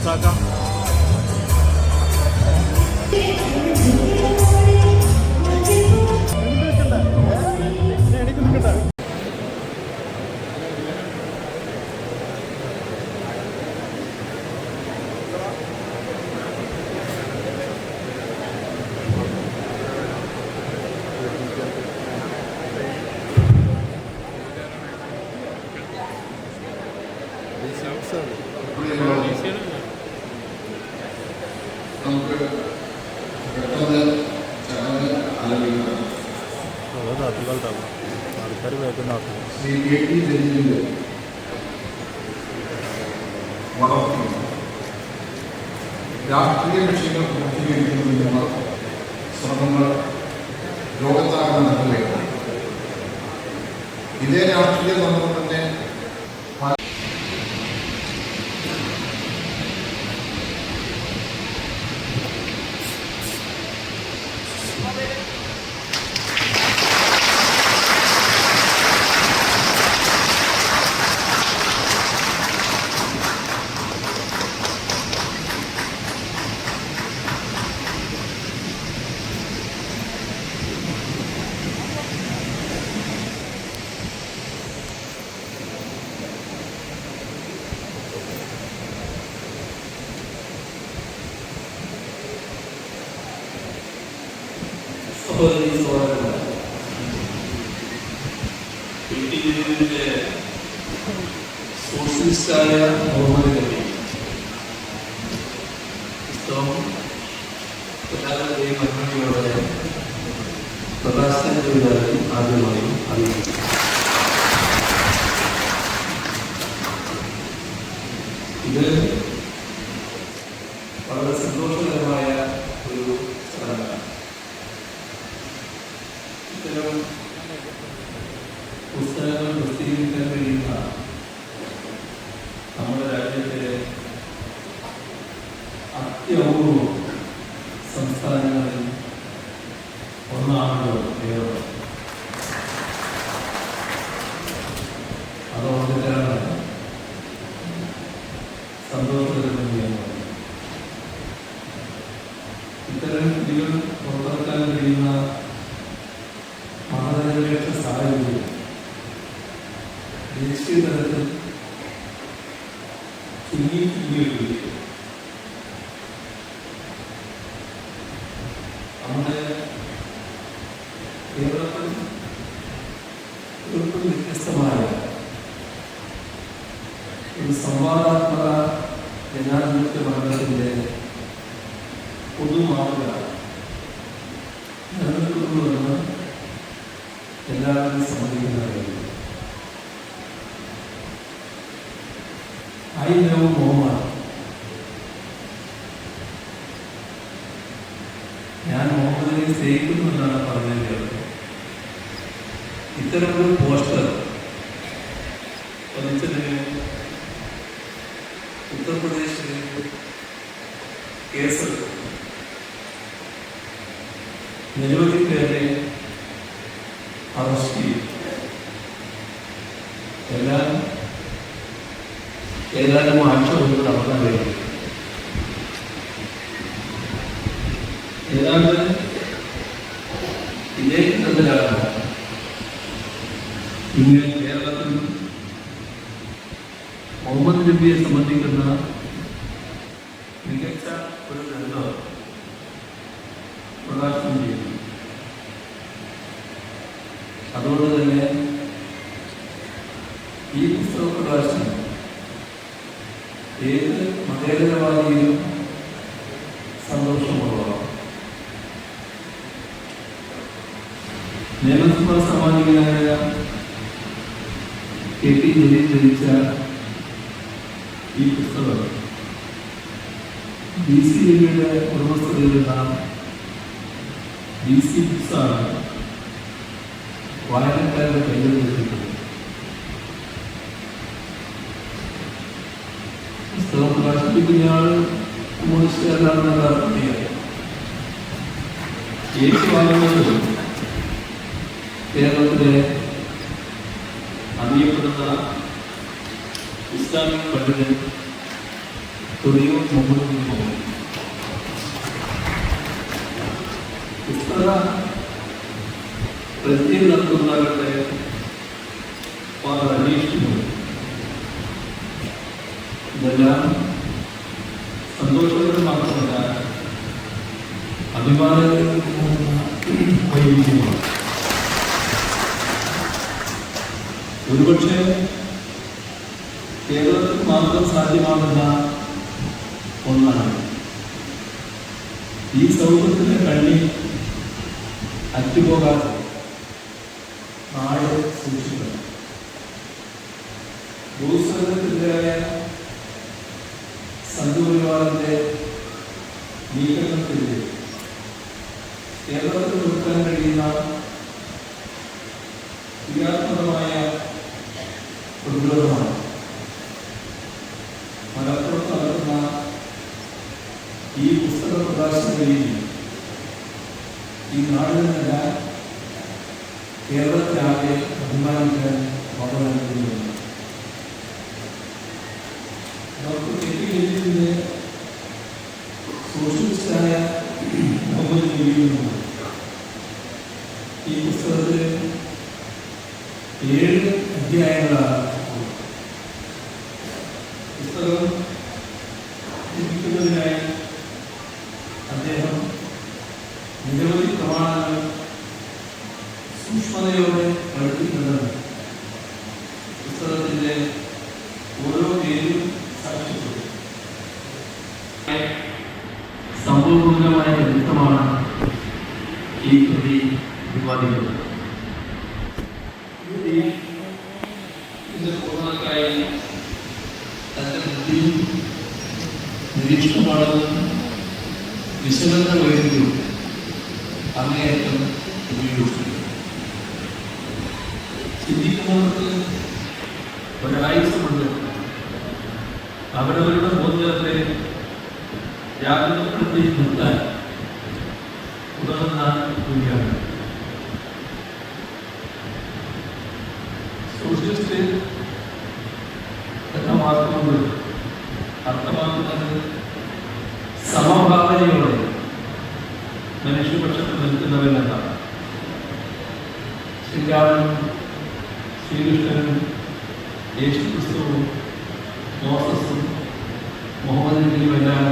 പാസ്സാക്കാം. നമുക്ക് പെട്ടെന്ന് ചടങ്ങ് ആരംഭിക്കണം. ശ്രീ കെ ടി ജലീലിൻ്റെ വളർത്തി രാഷ്ട്രീയ ലക്ഷ്യങ്ങൾ പൂർത്തീകരിക്കുന്നതിനുള്ള ശ്രമങ്ങൾ ലോകത്താകെ നടക്കുകയാണ്. ഇതേ രാഷ്ട്രീയ തന്ത്രം തന്നെ സോഷ്യലിസ്റ്റായ മുഹമ്മദ് നബി പുസ്തകം എല്ലാവരുടെയും അനുമതിയോടെ പ്രകാശനം ചെയ്തതായി ആദ്യമായും അറിയിച്ചു. ഇത് വളരെ സന്തോഷകരമായ ഒരു സ്ഥലമാണ്. ഇത്തരം പുസ്തകങ്ങൾ പ്രസിദ്ധീകരിക്കാൻ കഴിയുന്ന നമ്മുടെ രാജ്യത്തിലെ അത്യപൂർവ സംസ്ഥാനങ്ങളിൽ ഒന്നാണല്ലോ കേരളം. അതുകൊണ്ടിട്ടാണ് സന്തോഷകരമായ ഇത്തരം കുട്ടികൾ പുറത്തിറക്കാൻ കഴിയുന്ന മതനിരപേക്ഷ സാഹചര്യം ദേശീയ തലത്തിൽ ചുരുങ്ങിയിരിക്കുകയും നമ്മുടെ കേരളത്തിൽ തീർത്തും വ്യത്യസ്തമായ ഒരു സംവാദാത്മക ജനാധിപത്യ ഭരണത്തിൻ്റെ പൊതുമാതൃക നിലനിൽക്കുന്നുവെന്ന് എല്ലാവരും സമ്മതിക്കുന്ന കാര്യം. I know Muhammad. ഞാൻ മുഹമ്മദിനെ സ്നേഹിക്കുന്നു എന്നാണ് പറഞ്ഞത്. ഇത്തരമൊരു പോസ്റ്റർ പതിച്ചതിന് ഉത്തർപ്രദേശിലെ കേസ് നിരവധി പേരെ അറസ്റ്റ് ചെയ്തു. ഏതാനും ആഴ്ച കൊണ്ട് നടത്താൻ കഴിയും. ഏതാണ്ട് ഇതേ തരത്തിലാണ് ഇന്ന് കേരളത്തിൽ മുഹമ്മദ് നബിയെ സംബന്ധിക്കുന്ന മികച്ച ഒരു ഗ്രന്ഥം പ്രകാശനം ചെയ്യുന്നു. അതുകൊണ്ട് തന്നെ ഈ പുസ്തക പ്രകാശനം ഏത് മതേതരവാദിയിലും സന്തോഷമുള്ളതാണ്. നിയമസഭാ സാമാജികനായ കെ ടി ജലീൽ രചിച്ച ഈ പുസ്തകം BCAയുടെ ഉടമസ്ഥതയിലുള്ള BC ബുക്സാണ് വായനക്കാരുടെ കൈകളിൽ എത്തിക്കുന്നത്. പുസ്തകം പ്രകാശിപ്പിക്കുന്നയാൾ കമ്മ്യൂണിസ്റ്റുകാരനാണെന്നുള്ള അർത്ഥത്തിലാണ്. ഏറ്റുവാങ്ങുന്നത് കേരളത്തിലെ അറിയപ്പെടുന്ന ഇസ്ലാമിക് പണ്ഡിതൻ തുടങ്ങിയ മുമ്പോട്ട് പോകും. പുസ്തക പ്രത്യേക നടത്തുന്നവരുടെ അന്വേഷിക്കുന്നു. ഇതെല്ലാം സന്തോഷകരം മാത്രമല്ല, അഭിമാനകരമായ ഒരുപക്ഷെ കേരളത്തിൽ മാത്രം സാധ്യമാകുന്ന ഒന്നാണ്. ഈ സൗഹൃദത്തിന്റെ കണ്ണി അറ്റുപോകാതെ നാളെ സൂക്ഷിക്കണം. ഭൂസ്വരത്തിൻ്റെതായ സംഘപരിവാറിന്റെ നീക്കങ്ങൾക്കെതിരെ കേരളത്തിൽ നിർത്താൻ കഴിയുന്ന ക്രിയാത്മകമായ പ്രതിരോധമാണ് മലപ്പുറത്ത് നടക്കുന്ന ഈ പുസ്തക പ്രകാശന രീതി. ഈ നാടിൽ നിന്നല്ല, കേരളത്തിലാകെ അഭിമാനിക്കാൻ വളരെയധികം. Doctor K T. സോഷ്യലിസ്റ്റായ മുഹമ്മദ് നബിയിൽ ഈ പുസ്തകത്തിൽ 7 അധ്യായങ്ങളാണ്. പുസ്തകം ലഭിക്കുന്നതിനായി അദ്ദേഹം നിരവധി പ്രമാണങ്ങൾ സൂക്ഷ്മതയോടെ പഠിപ്പിക്കുന്നുണ്ട്. പുസ്തകത്തിന്റെ ഓരോ പേരും സാക്ഷ്യപ്പെടും. സംഭവപൂർണമായ ചരിത്രമാണ് ഈ കൃതി പ്രതിപാദിക്കുന്നത്. ഇതിന്റെ പൂർണ്ണതയ്ക്കായി തന്റെ ബുദ്ധിയും നിരീക്ഷണപാഠവും വിശകലന വൈദ്യുതിയും അങ്ങേയറ്റം ഉപയോഗിച്ചു. ചിന്തിക്കുന്നവർക്ക് ഒരായുസമുണ്ട്. അവരവരുടെ ബോധത്തെ ജാഗ്രതപ്പെടുത്തി നിർത്താൻ ഉതകുന്ന കൂടിയാണ്. സോഷ്യലിസ്റ്റ് എന്ന വാക്കുകൊണ്ട് അർത്ഥമാക്കുന്നത് സമഭാവനയോടെ മനുഷ്യപക്ഷത്ത് നിൽക്കുന്നവരെന്നാണ്. ശ്രീരാമനും ശ്രീകൃഷ്ണനും യേശുക്രിസ്തുവും മോസസും മുഹമ്മദ് നബിയുമെല്ലാം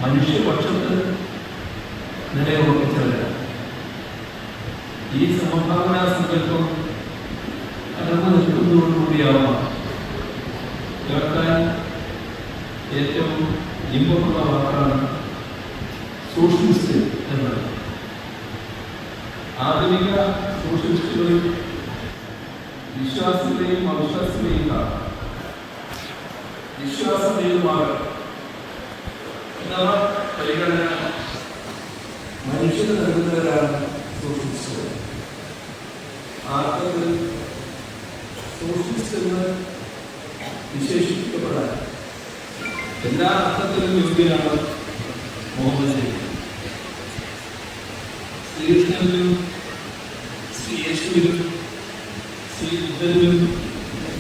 മനുഷ്യപക്ഷത്ത് നിലയുറപ്പിച്ചവരാണ്. ഈ സമഭാവനാ സങ്കല്പം കടന്നു നിൽക്കുന്നതോടുകൂടിയാവാം കേൾക്കാൻ ഏറ്റവും ഇമ്പമുള്ള വാക്കാണ് സോഷ്യലിസ്റ്റ് എന്നത്. ആധുനിക സോഷ്യലിസ്റ്റുകളിൽ വിശ്വാസത്തെയും അവിശ്വാസത്തെയും കാണാം. വിശ്വാസതയുമാണ് പരിഗണന മനുഷ്യന് നൽകുന്നവരാണ് സോഷ്യലിസ്റ്റുകൾ. ആർക്കത്തിൽ സോഷ്യലിസ്റ്റ് എന്ന് വിശേഷിപ്പിക്കപ്പെടാൻ എല്ലാ അർത്ഥത്തിലും യോഗ്യനാണ് മുഹമ്മദ് നബി. ശ്രീകൃഷ്ണനിലും ശ്രീ യേശുവിലും ശ്രീ ബുദ്ധനിലും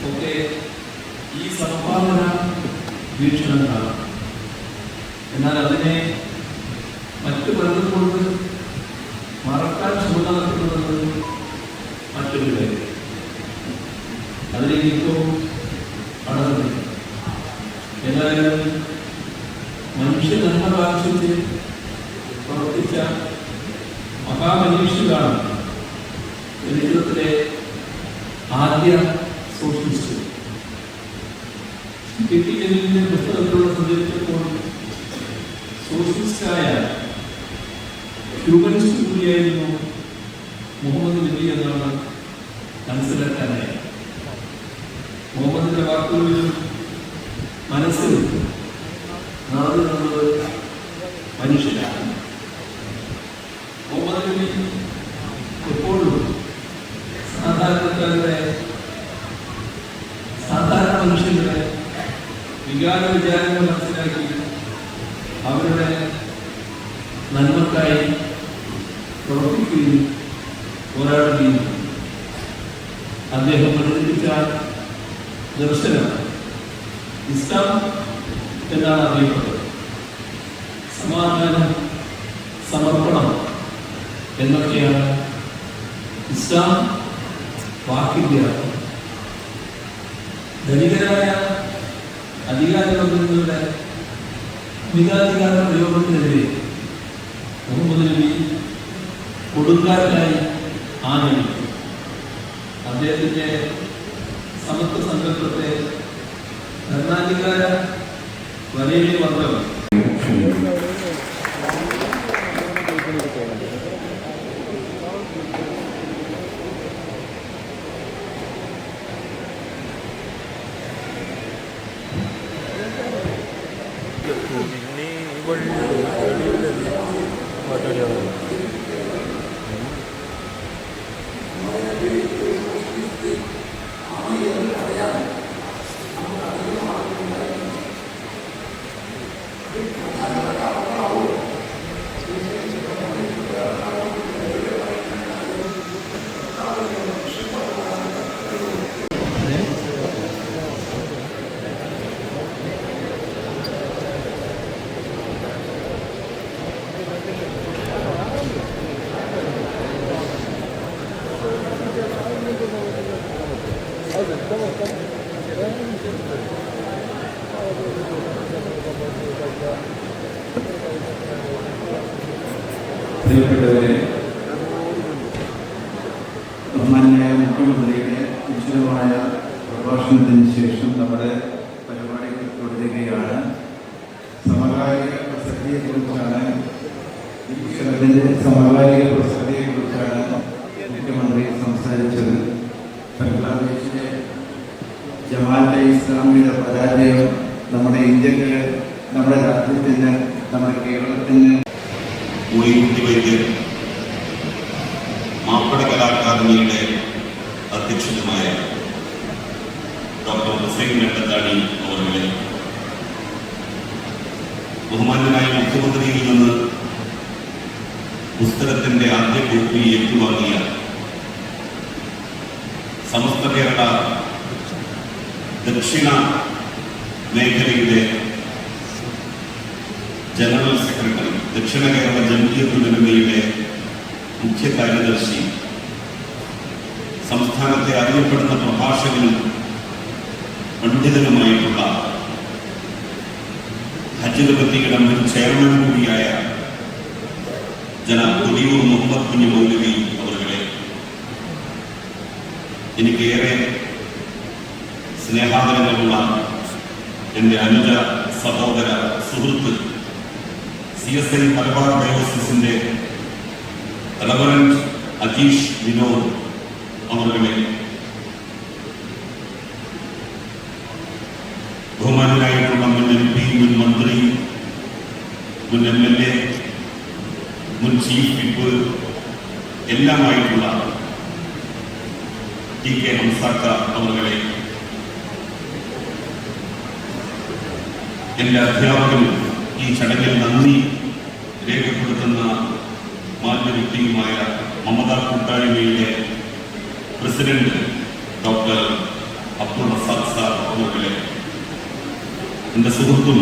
ഒക്കെ ഈ സമഭാവന വീക്ഷണം കാണാം. എന്നാൽ അതിനെ മറ്റു പലതും കൊണ്ട് മറക്കാൻ ശ്രമം നടത്തുന്നത് മറ്റൊരു കാര്യം. അതിലേക്ക് ഏറ്റവും അടർന്നു. ഏതായാലും മനുഷ്യ നന്മ കാണിച്ച് പ്രവർത്തിച്ച മഹാമനീഷികളാണ് ചരിത്രത്തിലെ ആദ്യ സോഷ്യലിസ്റ്റ്. കെ.ടി. ജലീലിന്റെ പുസ്തകത്തിലൂടെ സഞ്ചരിച്ചപ്പോൾ സോഷ്യലിസ്റ്റായ ഹ്യൂമനിസ്റ്റ് കൂടിയായിരുന്നു മുഹമ്മദ് നബി എന്നാണ് മനസ്സിലാക്കാനായി. മുഹമ്മദിന്റെ വാക്കുകളിലും മനസ്സിലും നടന്നത് മനുഷ്യരാണ്. മുഹമ്മദ് നബി എപ്പോഴും സാധാരണക്കാരുടെ സാധാരണ മനുഷ്യരുടെ വികാര വിചാരങ്ങൾ മനസ്സിലാക്കി അവരുടെ നന്മക്കായി പ്രവർത്തിക്കുകയും പോരാടുകയും അദ്ദേഹം പ്രചരിപ്പിച്ച ദർശനം ഇസ്ലാം എന്നാണ് അറിയപ്പെടുന്നത്. സമാധാനം, സമർപ്പണം എന്നൊക്കെയാണ് ഇസ്ലാം വാക്കിന്റെ അർത്ഥം. ധനികരായ അധികാരികളുടെ അമിതാധികാര പ്രയോഗത്തിനെതിരെ മുഹമ്മദ് നബി കൊടുങ്കാറ്റായി ആനയിച്ചു. അദ്ദേഹത്തിന്റെ സമത്വ സങ്കല്പത്തെ ഭരണാധികാര വലയിൽ വന്നവർ പ്രിയപ്പെട്ടവരെ, ബഹുമാന്യനായ മുഖ്യമന്ത്രിയുടെ വിശദമായ പ്രഭാഷണത്തിന് ശേഷം നമ്മുടെ പരിപാടികൾ തുടരുകയാണ്. സമകാലിക പ്രസക്തിയെക്കുറിച്ചാണ് മുഖ്യമന്ത്രി സംസാരിച്ചത്. ബംഗ്ലാദേശിലെ ജമാഅത്തെ ഇസ്ലാമിയുടെ പരാജയം നമ്മുടെ ഇന്ത്യക്ക്, നമ്മുടെ രാജ്യത്തിന്, നമ്മുടെ കേരളത്തിന് വൈദ്യർ മാപ്പിള കലാ അക്കാദമിയുടെ അധ്യക്ഷനുമായ ഡോക്ടർ ഹുസൈൻ നെട്ടത്താണി അവരുടെ ബഹുമാന്യനായ മുഖ്യമന്ത്രിയിൽ നിന്ന് പുസ്തകത്തിന്റെ ആദ്യ കോപ്പി ഏറ്റുവാങ്ങിയ സമസ്ത കേരള ദക്ഷിണ മേഖലയുടെ ജനറൽ സെക്രട്ടറി, ദക്ഷിണ കേരള ജംഇയ്യത്തുൽ ഉലമയുടെ മുഖ്യ കാര്യദർശി, സംസ്ഥാനത്തെ അറിയപ്പെടുന്ന പ്രഭാഷകനും പണ്ഡിതനുമായിട്ടുള്ള ഹജ്ജ് കമ്മിറ്റിയുടെ മുൻ ചെയർമാൻ കൂടിയായ ജനാബ് കൊടിയൂർ മുഹമ്മദ് കുഞ്ഞ് മൗലവി അവരുടെ എനിക്കേറെ സ്നേഹാദരങ്ങളുള്ള എൻ്റെ അനുജ സഹോദര സുഹൃത്ത് CSI മലബാർ ഡയോസിസിന്റെ റവറന്റ് അജീഷ് വിനോദ് അവരുടെ ബഹുമാനായിട്ടുള്ള മുൻ MP, മുൻ മന്ത്രി, മുൻ MLA, മുൻ ചീഫ് വിപ്പ് എല്ലാമായിട്ടുള്ള TK ഹംസാക്ക അവരുടെ, എൻ്റെ അധ്യാപകനും ഈ ചടങ്ങിൽ നന്ദി രേഖപ്പെടുത്തുന്ന മാന്യവ്യക്തിയുമായ മമത കൂട്ടായ്മയുടെ president doctor Abdul Razak sir അവരുടെ, എൻ്റെ സുഹൃത്തും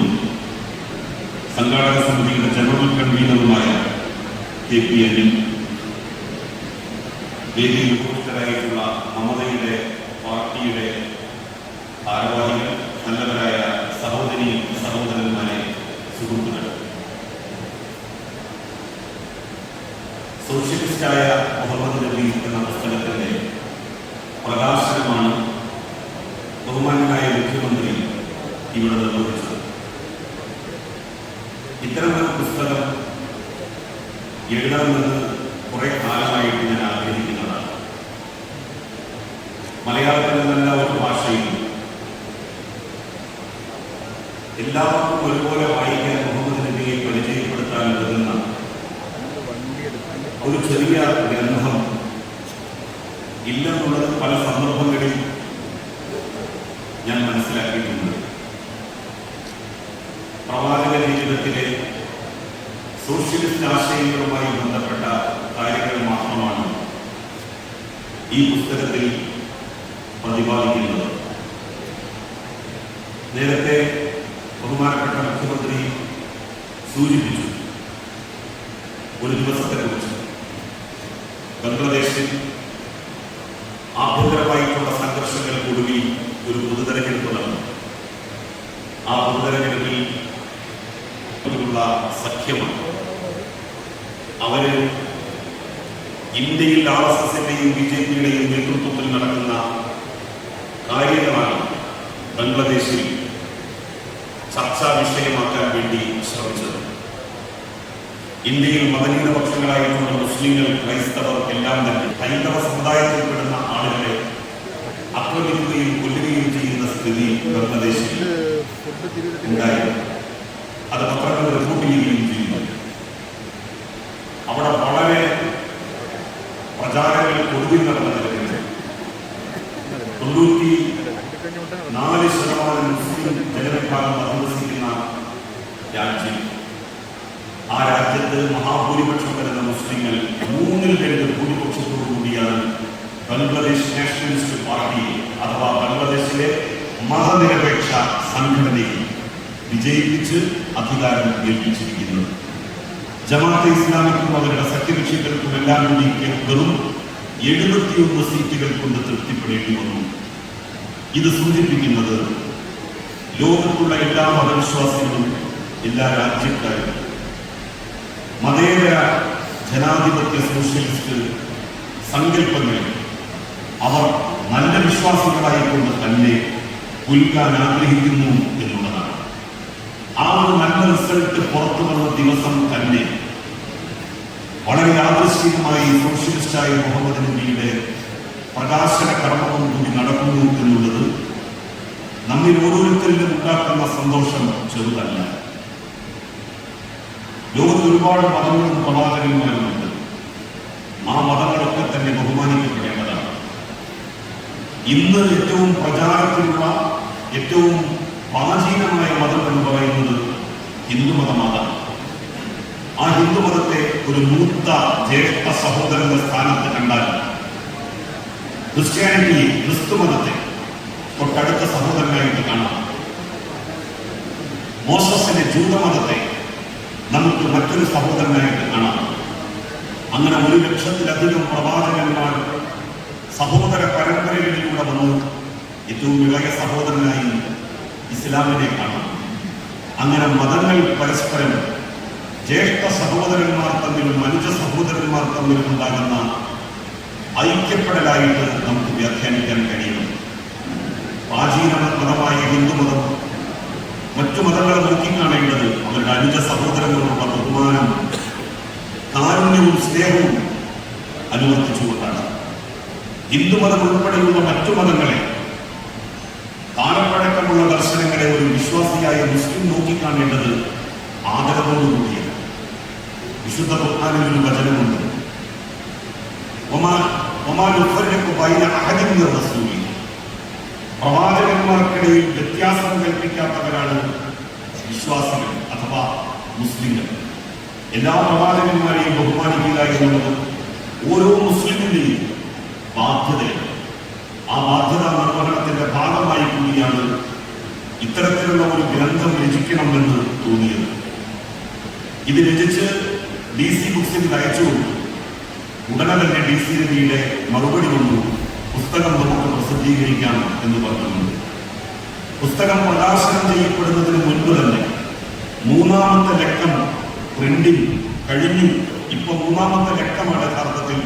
സംഘാടക സമിതിയുടെ ജനറൽ കൺവീനറുമായ KP അനിൽ, വേദിയിൽ ഉപസ്ഥിതരായിട്ടുള്ള മമതയുടെ പാർട്ടിയുടെ ഭാരവാഹികൾ, നല്ലവരായ സഹോദരി സഹോദരന്മാരെ, സുഹൃത്തുക്കൾ, സോഷ്യലിസ്റ്റായ മുഹമ്മദ് നബി എന്ന പുസ്തകത്തിന്റെ പ്രകാശനമാണ് ബഹുമാന്യനായ മുഖ്യമന്ത്രി ഇവിടെ നിർവഹിച്ചത്. ഇത്തരമൊരു പുസ്തകം എഴുതണമെന്ന് കുറെ കാലമായിട്ട് ഞാൻ ആഗ്രഹിക്കുന്നതാണ്. മലയാളത്തിൽ നിന്നല്ല ഒരു ഭാഷയിലും എല്ലാവർക്കും ഒരുപോലെ വായിക്കാൻ മുഹമ്മദ് നബിയെ പരിചയപ്പെടുത്താൻ ഉതകുന്ന ഒരു ചെറിയ ഗ്രന്ഥം ഇല്ലെന്നുള്ളത് പല സന്ദർഭങ്ങളിൽ ഞാൻ മനസ്സിലാക്കിയിട്ടുണ്ട്. പ്രവാചക ജീവിതത്തിലെ സോഷ്യലിസ്റ്റ് ആശയങ്ങളുമായി ബന്ധപ്പെട്ട കാര്യങ്ങൾ മാത്രമാണ് ഈ പുസ്തകത്തിൽ പ്രതിപാദിക്കുന്നത്. നേരത്തെ ബഹുമാനപ്പെട്ട മുഖ്യമന്ത്രി സൂചിപ്പിച്ചു. ഒരു ദിവസത്തെ കുറിച്ച് ബംഗ്ലാദേശിൽ ആഭ്യന്തരമായിട്ടുള്ള സംഘർഷങ്ങൾക്കൊടുവിൽ ഒരു പൊതുതെരഞ്ഞെടുപ്പ് നടന്നു. ആ പൊതുതെരഞ്ഞെടുപ്പിൽ ഉള്ള സഖ്യമാണ് അവര് ഇന്ത്യയിൽ RSSന്റെയും BJPയുടെയും നേതൃത്വത്തിൽ നടക്കുന്ന കാര്യങ്ങളാണ് ബംഗ്ലാദേശിൽ ചർച്ചാ വിഷയമാക്കാൻ വേണ്ടി ശ്രമിച്ചത്. ഇന്ത്യയിൽ മതന്യൂനപക്ഷങ്ങളായിട്ടുള്ള മുസ്ലിങ്ങൾ, ക്രൈസ്തവർ എല്ലാം തന്നെ ഹൈന്ദവ സമുദായത്തിൽപ്പെടുന്ന ആളുകളെ ആക്രമിക്കുകയും കൊല്ലുകയും ചെയ്യുന്ന സ്ഥിതി ബംഗ്ലാദേശിൽ ഉണ്ടായിരുന്നു. അത് പത്രങ്ങൾ റിപ്പോർട്ട് ചെയ്യുകയും ചെയ്യുന്നു. അവിടെ വളരെ പ്രചാരങ്ങൾ ഒടുവിൽ നടന്നത് 94% മുസ്ലിം ജനവിഭാഗം അധിവസിക്കുന്ന രാജ്യം. ആ രാജ്യത്ത് മഹാഭൂരിപക്ഷം വരുന്ന മുസ്ലിങ്ങൾ 3/2 ഭൂരിപക്ഷത്തോടു കൂടിയാണ് ബംഗ്ലാദേശ് നാഷണലിസ്റ്റ് പാർട്ടി അഥവാ ബംഗ്ലാദേശിലെ മതനിരപേക്ഷ സംഘടനയെ വിജയിപ്പിച്ച് അധികാരം ഏൽപ്പിച്ചിരിക്കുന്നത്. ജമാഅത്തെ ഇസ്ലാമിക്കും അവരുടെ സഖ്യകക്ഷികൾക്കും എല്ലാം കൂടി വെറും 71 സീറ്റുകൾ കൊണ്ട് തൃപ്തിപ്പെടേണ്ടി വന്നു. ഇത് സൂചിപ്പിക്കുന്നത് ലോകത്തുള്ള എല്ലാ മതവിശ്വാസികളും, എല്ലാ രാജ്യക്കാരും മതേതര ജനാധിപത്യ സോഷ്യലിസ്റ്റ് സങ്കല്പങ്ങൾ അവർ നല്ല വിശ്വാസികളായിക്കൊണ്ട് തന്നെ പുൽകാൻ ആഗ്രഹിക്കുന്നു എന്നുള്ളതാണ്. ആ ഒരു നല്ല റിസൾട്ട് പുറത്തു വന്ന ദിവസം തന്നെ വളരെ യാദൃശ്ചികമായി സോഷ്യലിസ്റ്റായ മുഹമ്മദ് നബിയുടെ പ്രകാശന കർമ്മവും കൂടി നടക്കുന്നു എന്നുള്ളത് നമ്മിൽ ഓരോരുത്തരിലും ഉണ്ടാക്കുന്ന സന്തോഷം ചെറുതല്ല. ലോകത്ത് ഒരുപാട് മതങ്ങളും പ്രവാചകന്മാരുമുണ്ട്. ആ മതങ്ങളൊക്കെ തന്നെ ബഹുമാനിക്കപ്പെടേണ്ടതാണ്. ഇന്ന് ഏറ്റവും പ്രചാരത്തിലുള്ള, ഏറ്റവും പ്രാചീനമായ മതം എന്ന് പറയുന്നത് ഹിന്ദുമതമാണ്. ആ ഹിന്ദുമതത്തെ ഒരു മൂത്ത ജ്യേഷ്ഠ സഹോദരന്റെ സ്ഥാനത്ത് കണ്ടാൽ ക്രിസ്ത്യാനിറ്റി, ക്രിസ്തുമതത്തെ തൊട്ടടുത്ത സഹോദരനായിട്ട് കാണാം. മോസസിന്റെ ജൂതമതത്തെ നമുക്ക് മറ്റൊരു സഹോദരനായിട്ട് കാണാം. അങ്ങനെ 1,00,000-ലധികം പ്രവാചകന്മാർ സഹോദര പരമ്പരകളിലൂടെ വന്ന് ഏറ്റവും ഇളയ സഹോദരനായി ഇസ്ലാമിനെ കാണാം. അങ്ങനെ മതങ്ങൾ പരസ്പരം ജ്യേഷ്ഠ സഹോദരന്മാർ തമ്മിലും അനുജ സഹോദരന്മാർ തമ്മിലും ഉണ്ടാകുന്ന ഐക്യപ്പെടലായിട്ട് നമുക്ക് വ്യാഖ്യാനിക്കാൻ കഴിയും. പ്രാചീന മതമായ ഹിന്ദുമതം മറ്റു മതങ്ങളെ നോക്കിക്കാണേണ്ടത് അവരുടെ അനുജ സഹോദരങ്ങളുള്ള ബഹുമാനം, കാരുണ്യവും സ്നേഹവും അനുവർത്തിച്ചുകൊണ്ടാണ്. ഹിന്ദുമതം ഉൾപ്പെടെയുള്ള മറ്റു മതങ്ങളെ, കാലപ്പഴക്കമുള്ള ദർശനങ്ങളെ ഒരു വിശ്വാസിയായ മുസ്ലിം നോക്കിക്കാണേണ്ടത് ആദരവോടുകൂടിയാണ്. വിശുദ്ധ ഖുർആനിൽ ഒരു വചനമുണ്ട്, പ്രവാചകന്മാർക്കിടയിൽ വ്യത്യാസം കൽപ്പിക്കാത്തവരാണ് വിശ്വാസികൾ അഥവാ മുസ്ലിങ്ങൾ. എല്ലാ പ്രവാചകന്മാരെയും ബഹുമാനിക്കുക എന്നുള്ളത് ഓരോ മുസ്ലിമിന്റെയും ബാധ്യതയാണ്. ആ ബാധ്യതാ നിർവഹണത്തിന്റെ ഭാഗമായി കൂടിയാണ് ഇത്തരത്തിലുള്ള ഒരു ഗ്രന്ഥം രചിക്കണമെന്ന് തോന്നിയത്. ഇത് രചിച്ച് DC ബുക്സിന് അയച്ചു. ഉടനെ തന്നെ DC രവിയുടെ മറുപടി കൊണ്ടു പുസ്തകം നമുക്ക് പ്രസിദ്ധീകരിക്കാം എന്ന് പറഞ്ഞിട്ടുണ്ട്. പുസ്തകം പ്രകാശനം ചെയ്യപ്പെടുന്നതിന് മുൻപ് തന്നെ 3ാമത്തെ ലക്കം പ്രിന്റിംഗ് കഴിഞ്ഞു. ഇപ്പൊ 3ാമത്തെ ലക്കമാണ് യഥാർത്ഥത്തിൽ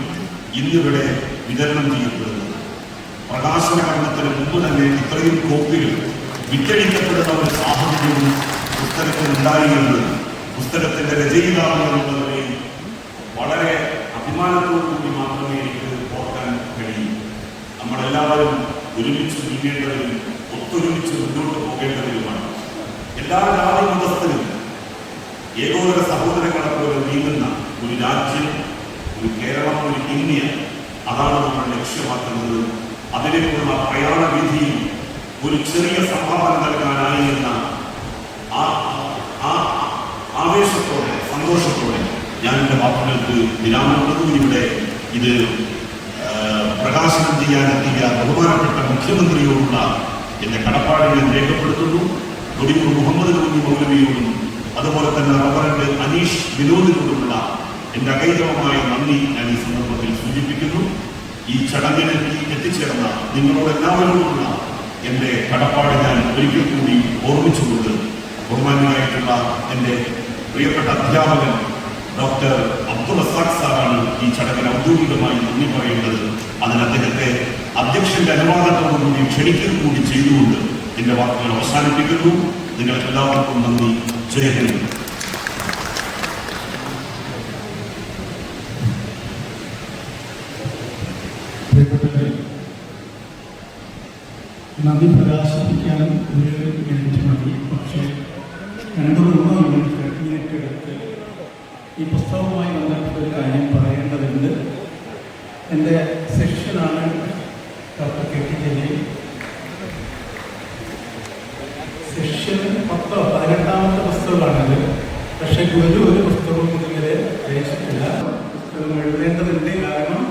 ഇന്നിവിടെ വിതരണം ചെയ്യപ്പെടുന്നത്. പ്രകാശന കർമ്മത്തിന് മുമ്പ് തന്നെ ഇത്രയും കോപ്പികൾ വിറ്റഴിക്കപ്പെടുന്ന ഒരു സാഹചര്യവും പുസ്തകത്തിൽ ഉണ്ടായി എന്ന് പുസ്തകത്തിന്റെ രചയിതാവുന്നവരെ വളരെ അഭിമാനത്തോടുകൂടി മാത്രമേ എനിക്ക് ഓർക്കാൻ കഴിയൂ. നമ്മളെല്ലാവരും ഒരുമിച്ച് നീങ്ങേണ്ടതിലും ഒത്തൊരുമിച്ച് മുന്നോട്ട് പോകേണ്ടതിലുമാണ്. എല്ലാ ജാതി മതസ്ഥരും ഏകോദര സഹോദരങ്ങളെ പോലെ നീങ്ങുന്ന ഒരു രാജ്യം, ഒരു കേരളം, ഒരു ഇന്ത്യ, അതാണ് നമ്മൾ ലക്ഷ്യമാക്കുന്നത്. അതിലേക്കുള്ള പ്രയാണ വിധിയിൽ ഒരു ചെറിയ സംഭാവന നൽകാനായി എന്ന ആവേശത്തോടെ, സന്തോഷത്തോടെ ഞാൻ എൻ്റെ വാക്കുകൾക്ക് വിരാമം കൊടുക്കും. ഇവിടെ ഇത് പ്രകാശനം ചെയ്യാനെത്തിയ ബഹുമാനപ്പെട്ട മുഖ്യമന്ത്രിയോടുള്ള എൻ്റെ കടപ്പാട് ഞാൻ രേഖപ്പെടുത്തുന്നു. നൊടിയൂർ മുഹമ്മദ് കുഞ്ഞി മൗലവിയോടും അതുപോലെ തന്നെ റവറന്റ് അനീഷ് വിനോദിനോടുമുള്ള എന്റെ അഗൈതവമായ നന്ദി ഞാൻ ഈ സന്ദർഭത്തിൽ സൂചിപ്പിക്കുന്നു. ഈ ചടങ്ങിന് എത്തിച്ചേർന്ന നിങ്ങളോട് എല്ലാവരോടുമുള്ള എന്റെ കടപ്പാട് ഞാൻ ഒരിക്കൽ കൂടി ഓർമ്മിച്ചുകൊണ്ട് ബഹുമാന്യനായിട്ടുള്ള എന്റെ പ്രിയപ്പെട്ട അധ്യാപകൻ ഡോക്ടർ അബ്ദുൾ റസാഖ് സാറാണ് ഈ ചടങ്ങിന് ഔദ്യോഗികമായി നന്ദി പറയേണ്ടത്. അതിന് അദ്ദേഹത്തെ അധ്യക്ഷന്റെ അനുവാദത്തോടുകൂടി ക്ഷണിക്കൽ കൂടി ചെയ്തുകൊണ്ട് എന്റെ വാക്കുകൾ അവസാനിപ്പിക്കുന്നു. നിങ്ങൾക്ക് എല്ലാവർക്കും നന്ദി. ജയഹിന്ദ്. നന്ദി പ്രകാശിപ്പിക്കാൻ ഒരു മിനിറ്റ് മതി. പക്ഷേ 2-3 മിനിറ്റ് എടുത്ത് ഈ പുസ്തകവുമായി ബന്ധപ്പെട്ട ഒരു കാര്യം പറയേണ്ടതുണ്ട്. എൻ്റെ സെക്ഷനാണ് doctor K T Jaleel. Section 18ാമത്തെ പുസ്തകമാണിത്. പക്ഷേ ഒരു പുസ്തകവും ഇതുവരെ രചിച്ചിട്ടില്ല. പുസ്തകം എഴുതേണ്ടതുണ്ട്. കാരണം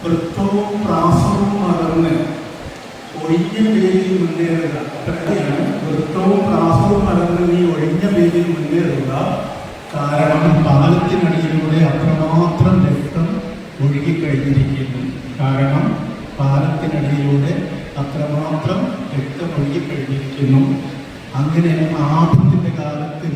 വൃത്തവും പ്രാസവും മറന്ന് ഒഴിഞ്ഞ പേരിൽ മുന്നേറുക. അതൊക്കെയാണ് വൃത്തവും പ്രാസവും മറന്ന് നീ ഒഴിഞ്ഞ പേരിൽ മുന്നേറുക. കാരണം പാലത്തിനടിയിലൂടെ അത്രമാത്രം രക്തം ഒഴുകിക്കഴിഞ്ഞിരിക്കുന്നു. കാരണം പാലത്തിനടിയിലൂടെ അത്രമാത്രം രക്തം ഒഴുകിക്കഴിഞ്ഞിരിക്കുന്നു. അങ്ങനെ ആപത്തിന്റെ കാലത്ത്